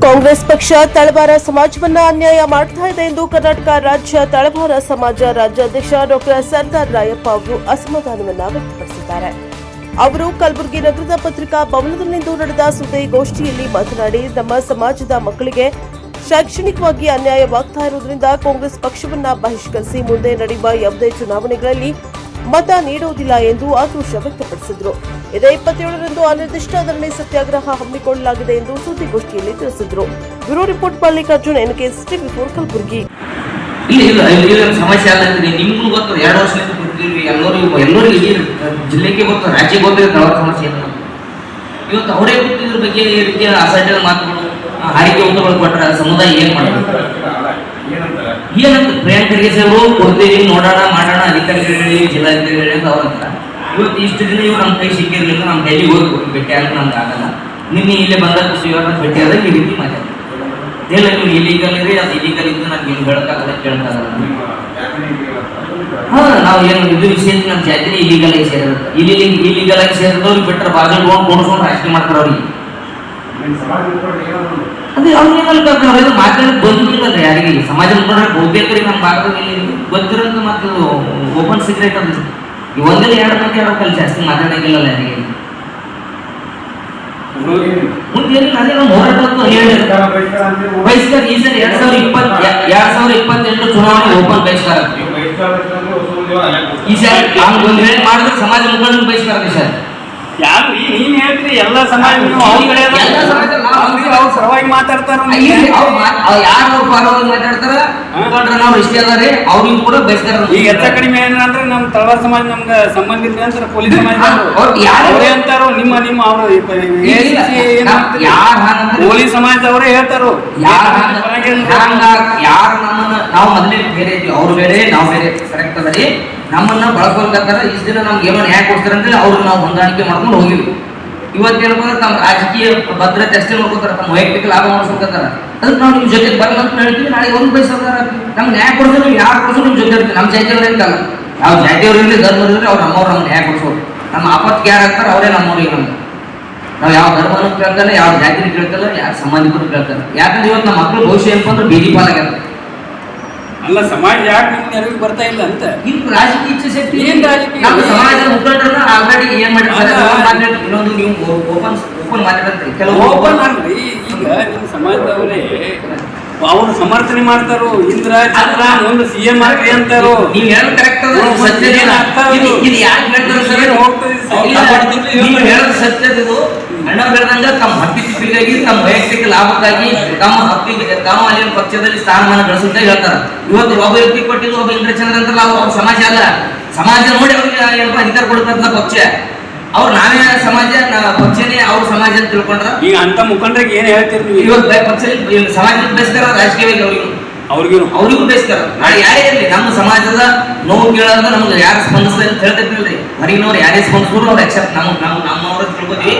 ಕಾಂಗ್ರೆಸ್ ಪಕ್ಷ ತಳವಾರ ಸಮಾಜವನ್ನ ಅನ್ಯಾಯ ಮಾಡ್ತಾ ಇದೆ ಎಂದು ಕರ್ನಾಟಕ ರಾಜ್ಯ ತಳವಾರ ಸಮಾಜ ರಾಜ್ಯಾಧ್ಯಕ್ಷ ಡಾಕ್ಟರ್ ಸರ್ದಾರ್ ರಾಯಪ್ಪ ಅವರು ಅಸಮಾಧಾನವನ್ನ ವ್ಯಕ್ತಪಡಿಸಿದ್ದಾರೆ. ಅವರು ಕಲಬುರಗಿ ನಗರದ ಪತ್ರಿಕಾ ಭವನದಲ್ಲಿಂದು ನಡೆದ ಸುದ್ದಿಗೋಷ್ಠಿಯಲ್ಲಿ ಮಾತನಾಡಿ, ನಮ್ಮ ಸಮಾಜದ ಮಕ್ಕಳಿಗೆ ಶೈಕ್ಷಣಿಕವಾಗಿ ಅನ್ಯಾಯವಾಗ್ತಾ ಇರುವುದರಿಂದ ಕಾಂಗ್ರೆಸ್ ಪಕ್ಷವನ್ನ ಬಹಿಷ್ಕರಿಸಿ ಮುಂದೆ ನಡೆಯುವ ಯಾವುದೇ ಚುನಾವಣೆಗಳಲ್ಲಿ ಮತ ನೀಡುವುದಿಲ್ಲ ಎಂದು ಆಕ್ರೋಶ ವ್ಯಕ್ತಪಡಿಸಿದರು. ಇದೇ 27ರಂದು ಅನಿರ್ದಿಷ್ಟ ಧರಣಿ ಸತ್ಯಾಗ್ರಹ ಹಮ್ಮಿಕೊಳ್ಳಲಾಗಿದೆ ಎಂದು ಸುದ್ದಿಗೋಷ್ಠಿಯಲ್ಲಿ ತಿಳಿಸಿದರು. Bureau report Mallikarjun, NKS TV4 Kalaburagi. ಸಮಸ್ಯೆ ಅಲ್ಲ, ನಿಮ್ಗೂ ಗೊತ್ತು, 2 ವರ್ಷದಿಂದ ಗೊತ್ತಿದ್ವಿ, ಎಲ್ಲರೂ ಇಡೀ ಜಿಲ್ಲೆಗೆ ಗೊತ್ತು, ರಾಜ್ಯಕ್ಕೆ ಗೊತ್ತಿದೆ ಅವರ ಸಮಸ್ಯೆ. ಇವತ್ತು ಅವರೇ ಗೊತ್ತಿದ್ರ ಬಗ್ಗೆ ಈ ರೀತಿಯ ಅಸಡ್ಡ ಮಾತುಗಳು, ಹಾರಿಕೆ ಉತ್ತರಗಳು ಕೊಟ್ಟರೆ ಸಮುದಾಯ ಏನ್ ಮಾಡಬೇಕು? ಏನಂತ ಪ್ರಿಯಾಂಕ್ ಖರ್ಗೆ ಸಾಹೇಬರು ಕೊಡ್ತೀವಿ, ನೋಡೋಣ, ಮಾಡೋಣ, ಅಧಿಕಾರಿಗಳಿಗೆ, ಜಿಲ್ಲಾಧಿಕಾರಿಗಳಿಗೆ ಅಂತ ಅವ್ರಂತ. ಇವತ್ತು ಇಷ್ಟು ದಿನ ಇವ್ರು ನಮ್ಮ ಕೈ ಸಿಕ್ಕಿರ್ಲಿಲ್ಲ, ನಮ್ಮ ಕೈಲಿ ಹೋಗಿ ಭೇಟಿ ಆಗ ನಮ್ಗೆ ಆಗಲ್ಲ. ನಿನ್ನೆ ಇಲ್ಲೇ ಬಂದಾಗ ಭೇಟಿ ಆದಾಗ ಈ ರೀತಿ ಮಾತಾಡ್ತಾರೆ. ಇಲ್ಲ, ನೀವು ಇಲೀಗಲ್ ಇರಿ, ಅದು ಇಲೀಗಲ್ ಇದ್ದು ನಮ್ಗೆ ಏನು ಹೇಳಕ್ಕಾಗಲ್ಲ, ಕೇಳಕ್ಕಾಗಲ್ಲ. ನಾವು ಏನು ಇದು ವಿಷಯ ನಮ್ಮ ಜಾತಿನೇ ಇಲೀಗಲ್ ಆಗಿ ಸೇರಿರುತ್ತೆ. ಇಲೀಗಲ್ ಆಗಿ ಸೇರಿದವ್ರಿಗೆ ಬಿಟ್ಟರೆ ಬಾಜು ಹೋಗಿ ಕೊಡಿಸ್ಕೊಂಡು ರಾಜಕೀಯ ಮಾಡ್ತಾರೆ ಅವ್ರಿಗೆ. ಅದೇ ಅವ್ರಿಗೆ ಮಾತಾಡೋದು ಬಂದಿಲ್ಲ ಯಾರಿಗೆ ಸಮಾಜ ಮುಖಂಡರು ಬಹುತೇಕರಿಗೆ ನಮ್ಮ ಭಾಗದಲ್ಲಿ ಗೊತ್ತಿರೋದು. ಮತ್ತು ಓಪನ್ ಸೀಕ್ರೆಟ್ ಅದು ಒಂದಲ್ಲಿ 2 ಮಂದಿ ಆಡೋಕಲ್ಲಿ ಜಾಸ್ತಿ ಮಾತಾಡೋಂಗಿಲ್ಲ ಯಾರಿಗೆ. ಮುಂದೇನಿಲ್ಲ, ಅದೇ ನಾವು ಹೋರಾಟ ಬಹಿಷ್ಕಾರ. ಈ ಸರಿ 2028 ಚುನಾವಣೆ ಓಪನ್ ಬಹಿಷ್ಕಾರ. ಈ ಸಾರಿ ಒಂದು ವೇಳೆ ಮಾಡಿದ್ರೆ ಸಮಾಜ ಮುಖಂಡರು ಬಹಿಷ್ಕಾರ ಸರ್. ಯಾರು ನೀನ್ ಹೇಳ್ತೀರಿ ಎಲ್ಲ ಸಮಾಜ ಸರವಾಗಿ ಮಾತಾಡ್ತಾರ, ಯಾರು ಪರವಾಗಿ ಮಾತಾಡ್ತಾರ ಮುಖಂಡ್ರ ನಾವು ಇಷ್ಟೇ ಅದಾರೆ, ಅವ್ರಿಗೂ ಕೂಡ ಬಯಸ್ತಾರ. ಈಗ ಹೆಚ್ಚ ಕಡಿಮೆ ಏನಂದ್ರೆ ನಮ್ಮ ತಳವಾರ ಸಮಾಜ ನಮ್ಗೆ ಸಂಬಂಧ ಇಲ್ಲ ಅಂತಾರೆ, ಪೊಲೀಸ್ ಸಮಾಜ ಅವರೇ ಅಂತಾರೋ, ನಿಮ್ಮ ಅವರು ಪೊಲೀಸ್ ಸಮಾಜದವರೇ ಹೇಳ್ತಾರೋ. ಯಾರು ನಮ್ಮನ್ನ ನಾವು ಮೊದಲೇ ಬೇರೆ ಇದ್ವಿ, ಅವ್ರು ಬೇರೆ ನಾವು ಬೇರೆ, ಕರೆಕ್ಟ್ ಅದರಿ. ನಮ್ಮನ್ನ ಬಳಸ್ಕೊಳ್ತಾರ, ಇಷ್ಟು ದಿನ ನಮ್ಗೆ ಏನೋ ನ್ಯಾಯ ಕೊಡ್ತಾರೆ ಅಂದ್ರೆ ಅವ್ರಿಗೆ ನಾವು ಹೊಂದಾಣಿಕೆ ಮಾಡ್ಕೊಂಡು ಹೋಗಿವಿ. ಇವತ್ತೇನಂದ್ರೆ ತಮ್ಮ ರಾಜಕೀಯ ಭದ್ರತೆ ಅಷ್ಟೇ ನೋಡ್ಕೊತಾರೆ, ತಮ್ಮ ವೈಯಕ್ತಿಕ ಲಾಭ ಮಾಡ್ಸ್ಕೊಳ್ತಾರ. ಅದಕ್ಕೆ ನಾವು ನಿಮ್ಮ ಜೊತೆ ಬರಲ್ಲ ಅಂತ ಹೇಳ್ತೀವಿ. ನಾಳೆ ಒಂದು ಬಯಸೋದಾರ ನಮ್ಗೆ ನ್ಯಾಯ ಕೊಡಿಸೋ, ನೀವು ಯಾರು ಕೊಡಿಸೋ ನಿಮ್ಮ ಜೊತೆ ಇರ್ತೀವಿ. ನಮ್ಮ ಜಾತಿಯವ್ರು ಇರ್ತಲ್ಲ, ಯಾವ ಜಾತಿಯವ್ರು ಇರಲಿ, ಧರ್ಮರು ಇರಲಿ, ಅವ್ರು ನಮ್ಮವ್ರು ನಮ್ಗೆ ನ್ಯಾಯ ಕೊಡಿಸೋರು. ನಮ್ಮ ಆಪತ್ತಿಗೆ ಯಾರು ಆಗ್ತಾರೆ ಅವರೇ ನಮ್ಮವ್ರಿಗೆ. ನಮ್ಗೆ ನಾವು ಯಾವ ಧರ್ಮನೂ ಕೇಳ್ತಲ್ಲ, ಯಾವ ಜಾತಿನೂ ಕೇಳ್ತಲ್ಲ, ಯಾವ ಸಂಬಂಧಿಕರು ಕೇಳ್ತಾರೆ. ಯಾಕಂದ್ರೆ ಇವತ್ತು ನಮ್ಮ ಮಕ್ಕಳು ಭವಿಷ್ಯ ಏನಪ್ಪ ಅಂದ್ರೆ ಬೀದಿ ಪಾಲಾಗ್ಯಾರ. ಅಲ್ಲ, ಸಮಾಜ ಯಾಕೆ ನಿಮ್ಗೆ ನೆರವಿಗೆ ಬರ್ತಾ ಇಲ್ಲ ಅಂತ ಇದು ರಾಜಕೀಯ ಇಚ್ಛಾಶಕ್ತಿ. ಏನ್ ರಾಜಕೀಯ? ನಮ್ಮ ಸಮಾಜದ ಮುಖಂಡರನ್ನ ಆಲ್ರೆಡಿ ಏನ್ ಮಾಡಿದ್ದಾರೆ ಇನ್ನೊಂದು ನೀವು ಓಪನ್ ಮಾತಾಡ್ತೀರಿ. ಕೆಲವು ಓಪನ್ ಅಲ್ರಿ. ಈಗ ನಿಮ್ಮ ಸಮಾಜದವರೇ ಅವ್ರು ಸಮರ್ಥನೆ ಮಾಡ್ತಾರೋ, ಇಂದ್ರ ಚಂದ್ರ ಮುಂದೆ CM ಆಗ್ರಿ ಅಂತಾರೋ. ನೀವು ಹೇಳೋದು ಕರೆಕ್ಟ್ ಅದ, ಸತ್ಯ ಇದು ಯಾಕೆ ಹೇಳ್ತಾರೆ ಸರ್? ನೀವು ಹೇಳೋದು ಸತ್ಯದಿದು. ಅಣ್ಣ ಬೆಳೆದಂಗ ತಮ್ಮ ಹಕ್ಕಿಗಾಗಿ, ತಮ್ಮ ವೈಯಕ್ತಿಕ ಲಾಭಕ್ಕಾಗಿ, ತಮ್ಮ ಹಕ್ಕಿಗೆ ತಾವು ಅಲ್ಲಿ ಪಕ್ಷದಲ್ಲಿ ಸ್ಥಾನಮಾನ ಗಳಿಸುತ್ತ ಹೇಳ್ತಾರೆ. ಇವತ್ತು ಒಬ್ಬ ವ್ಯಕ್ತಿ ಕೊಟ್ಟಿದ್ದು ಒಬ್ಬ ಇಂದ್ರಚಂದ್ರ ಅಂತ ಅವ್ರ ಸಮಾಜ ಅಲ್ಲ. ಸಮಾಜ ನೋಡಿ ಅವ್ರಿಗೆ ಏನಪ್ಪ ಅಧಿಕಾರ ಕೊಡ್ತಂತ ಪಕ್ಷ. ಅವ್ರು ನಾವೇ ಸಮಾಜ, ಪಕ್ಷನೇ ಅವ್ರ ಸಮಾಜ ಅಂತ ತಿಳ್ಕೊಂಡ್ರ. ಈಗ ಅಂತ ಮುಖಂಡರಿಗೆ ಏನ್ ಹೇಳ್ತೀರಿ ನೀವು? ಇವತ್ತು ಪಕ್ಷ ಸಮಾಜಕ್ಕೆ ಬೇಸ್ತಾರ, ರಾಜಕೀಯವಾಗಿ ಅವ್ರಿಗೂ ಬೇಸ್ತಾರ. ನಾಳೆ ಯಾರೇ ಇರಲಿ, ನಮ್ಮ ಸಮಾಜದ ನೋವು ಕೇಳೋದ್ರೆ ನಮ್ಗೆ ಯಾರು ಸ್ಪಂದಿಸ್ತಾರೆ ಅಂತ ಹೇಳ್ತೈತಿಲ್ರಿ. ಹೊರಗಿನವ್ರು ಯಾರೇ ಸ್ಪಂದಿಸಿದ್ರು ಅವ್ರು ಎಕ್ಸೆಪ್ಟ್ ನಮ್ಮವ್ರ ತಿಳ್ಕೊತೀವಿ.